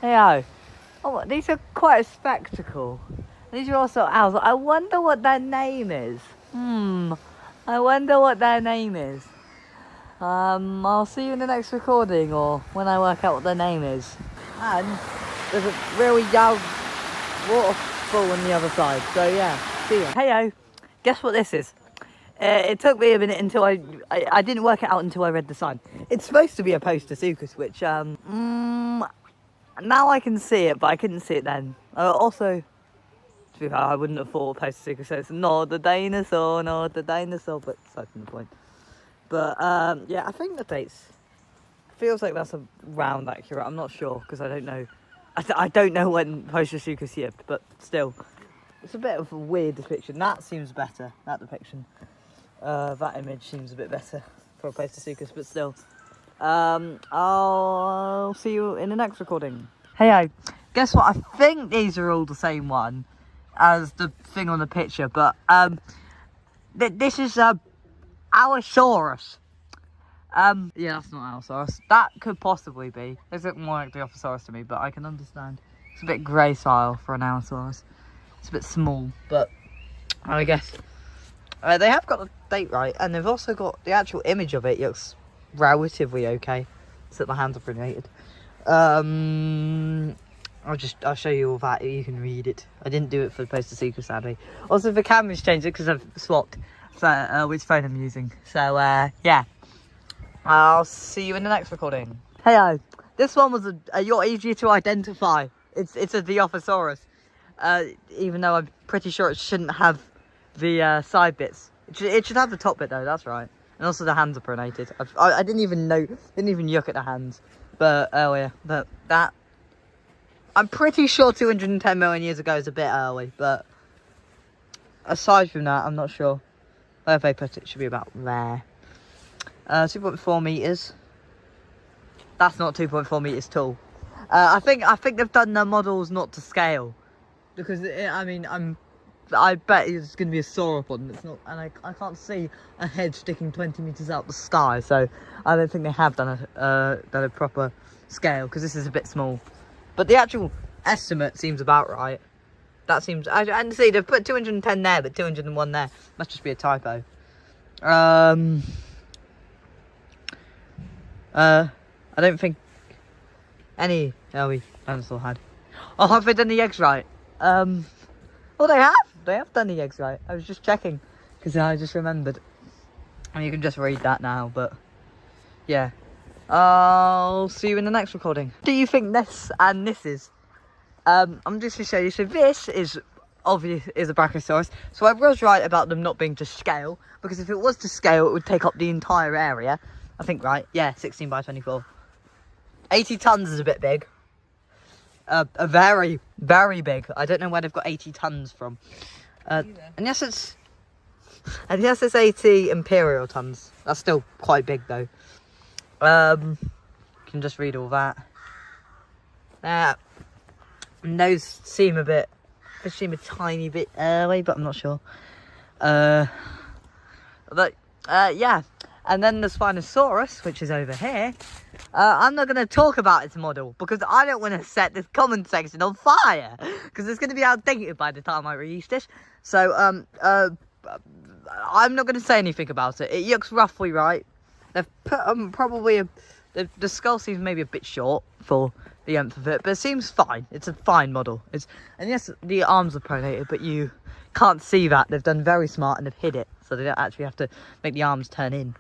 Hey, oh, these are quite a spectacle. These are also owls. I wonder what their name is. I wonder what their name is. I'll see you in the next recording or when I work out what their name is. And there's a really young waterfall on the other side. So yeah, see ya. Heyo, guess what this is? It took me a minute until I didn't work it out until I read the sign. It's supposed to be a poster-sucus, which now I can see it, but I couldn't see it then. Also, to be fair, I wouldn't have thought poster-sucus, so it's not the dinosaur, but aside from the point. But yeah, I think the dates feels like that's around accurate. I'm not sure because I don't know. I don't know when poster-sucus lived, but still, it's a bit of a weird depiction. That seems better. That depiction, that image seems a bit better for a poster-sucus, but still. I'll see you in the next recording. Hey, guess what? I think these are all the same one as the thing on the picture, but this is Allosaurus. Yeah, that's not Allosaurus. That could possibly be. They look more like the Dilophosaurus to me, but I can understand. It's a bit gracile for an Allosaurus. It's a bit small, but I guess they have got the date right, and they've also got the actual image of it. Looks relatively okay, except my hands are pronated. I'll show you all that. You can read it. I didn't do it for the poster-sucus, sadly. Also, the camera's changed it because I've swapped which phone I'm using. So yeah, I'll see you in the next recording. Hey, this one was a lot easier to identify. It's a Dilophosaurus, even though I'm pretty sure it shouldn't have the side bits. It should have the top bit though. That's right. And also the hands are pronated. I didn't even look at the hands. But earlier, that I'm pretty sure 210 million years ago is a bit early. But aside from that, I'm not sure. Where they put it should be about there. 2.4 meters. That's not 2.4 meters tall. I think they've done their models not to scale, because I bet it's going to be a sauropod. It's not, and I can't see a head sticking 20 meters out the sky. So I don't think they have done a proper scale, because this is a bit small. But the actual estimate seems about right. That seems, and see, they've put 210 there, but 201 there. Must just be a typo. I don't think any early dinosaur had. Oh, have they done the eggs right? Well, they have. They have done the eggs right. I was just checking because I just remembered. And you can just read that now, but yeah. I'll see you in the next recording. Do you think this and this is? I'm just going to show you. So this is obvious is a Brachiosaurus. So I was right about them not being to scale, because if it was to scale, it would take up the entire area. I think, right? Yeah, 16 by 24. 80 tons is a bit big. A very, very big. I don't know where they've got 80 tons from. And yes, it's 80 imperial tons. That's still quite big though. You can just read all that. And those seem a tiny bit early, but I'm not sure. But yeah. And then the Spinosaurus, which is over here. I'm not going to talk about its model, because I don't want to set this comment section on fire, because it's going to be outdated by the time I release this. So I'm not going to say anything about it. It looks roughly right. They've put probably the skull seems maybe a bit short for the length of it, but it seems fine. It's a fine model. And yes, the arms are pronated, but you can't see that. They've done very smart and they've hid it, so they don't actually have to make the arms turn in.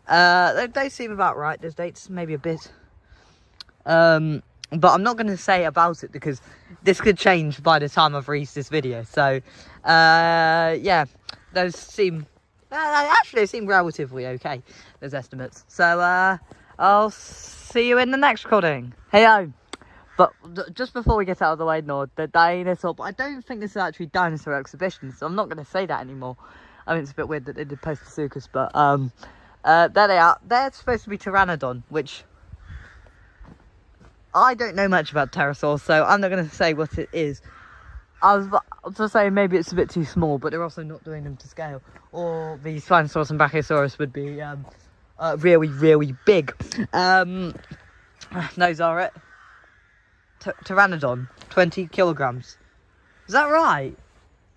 They seem about right. There's dates maybe a bit, but I'm not going to say about it because this could change by the time I've released this video. So yeah, those seem actually they seem relatively okay, those estimates. So I'll see you in the next recording. Hey, but just before we get out of the way, Nord, the dinosaur, but I don't think this is actually dinosaur exhibition, so I'm not going to say that anymore. I mean, it's a bit weird that they did poster-sucus, but there they are. They're supposed to be Pteranodon, which I don't know much about pterosaurs, so I'm not going to say what it is. I was to say maybe it's a bit too small, but they're also not doing them to scale. Or the Spinosaurus and Brachiosaurus would be really, really big. Those are it. pteranodon, 20 kilograms. Is that right?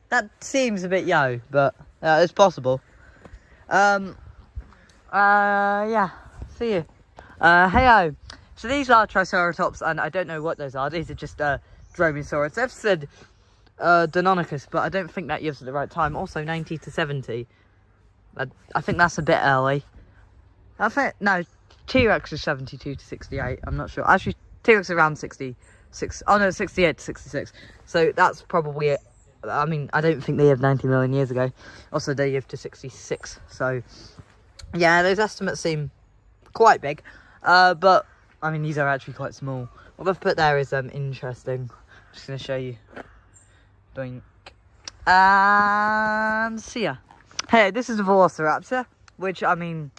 That seems a bit yo, but it's possible. Yeah, see you. Heyo. So these are Triceratops, and I don't know what those are. These are just Dromaeosaurus. They've said Deinonychus, but I don't think that year's at the right time. Also 90 to 70. I think that's a bit early. I think, no, T-Rex is 72 to 68. I'm not sure. Actually, T-Rex is around 66. Oh no, 68 to 66. So that's probably it. I mean, I don't think they lived 90 million years ago. Also, they lived to 66. So, yeah, those estimates seem quite big. But, I mean, these are actually quite small. What I've put there is interesting. I'm just going to show you. Doink. And see ya. Hey, this is a Velociraptor, which, I mean,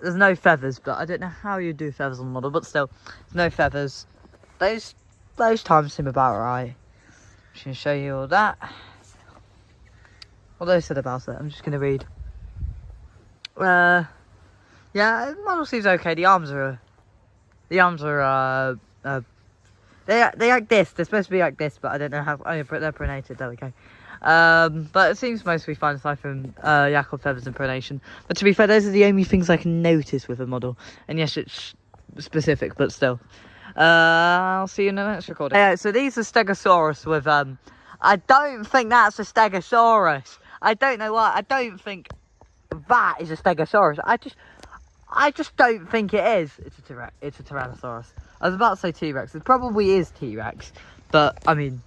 there's no feathers, but I don't know how you do feathers on the model, but still, no feathers. Those times seem about right. I'm just going to show you all that. What they said about it, I'm just going to read. Yeah, the model seems okay. The arms are they like this. They're supposed to be like this, but I don't know how. Oh, they're pronated. There we go. But it seems mostly fine aside from Jakob feathers and pronation. But to be fair, those are the only things I can notice with a model. And yes, it's specific, but still. I'll see you in the next recording. Yeah, so these are Stegosaurus with I don't think that's a Stegosaurus. I don't know why. I don't think that is a Stegosaurus. I just don't think it is. It's a Tyrannosaurus. I was about to say T-Rex. It probably is T-Rex, but I mean,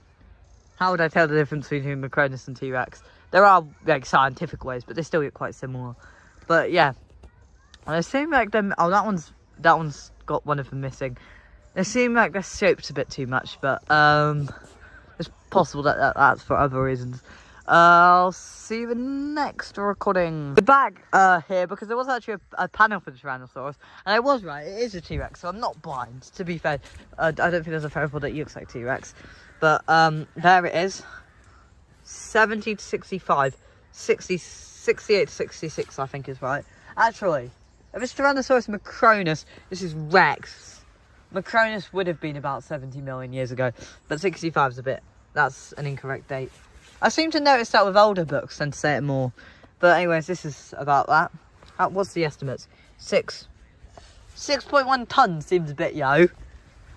how would I tell the difference between Macronus and T-Rex? There are like scientific ways, but they still get quite similar. But yeah, they seem like them. Oh, that one's got one of them missing. They seem like they're shaped a bit too much, but it's possible that that's for other reasons. I'll see you in the next recording. We're back here because there was actually a panel for the Tyrannosaurus, and I was right, it is a T-Rex, so I'm not blind, to be fair. I don't think there's a theropod that looks like T-Rex, but there it is. 70 to 65, 68 to 66 I think is right. Actually, if it's Tyrannosaurus Macronus, this is Rex. Macronus would have been about 70 million years ago, but 65 is that's an incorrect date. I seem to notice that with older books tend to say it more. But anyways, this is about that. What's the estimates? 6.1 tons seems a bit yo.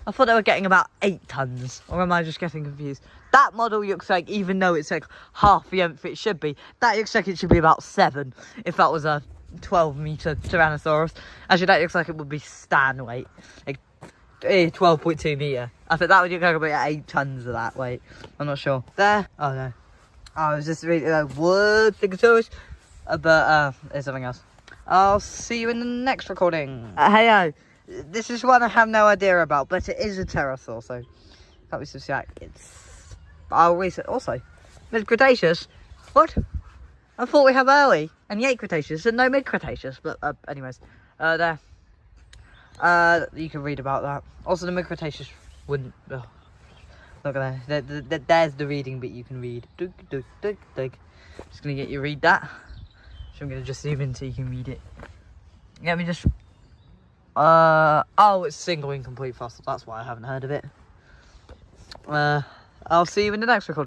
I thought they were getting about 8 tons. Or am I just getting confused? That model looks like, even though it's like half the length it should be, that looks like it should be about 7. If that was a 12-metre Tyrannosaurus. Actually, that looks like it would be stand weight. Like 12.2 metre. I think that would look like about 8 tons of that weight. I'm not sure. There. Oh no. I was just reading word Stegosaurus, but there's something else. I'll see you in the next recording. Hey, this is one I have no idea about, but it is a pterosaur, so can't be subtract. It's also mid-Cretaceous. What? I thought we have early and late Cretaceous and no mid-Cretaceous, but anyways, there. You can read about that. Also, the mid-Cretaceous wouldn't. Look at that. There's the reading bit you can read. Just gonna get you to read that. So I'm gonna just zoom in so you can read it. Let me just. Oh, it's single incomplete fossil. That's why I haven't heard of it. I'll see you in the next recording.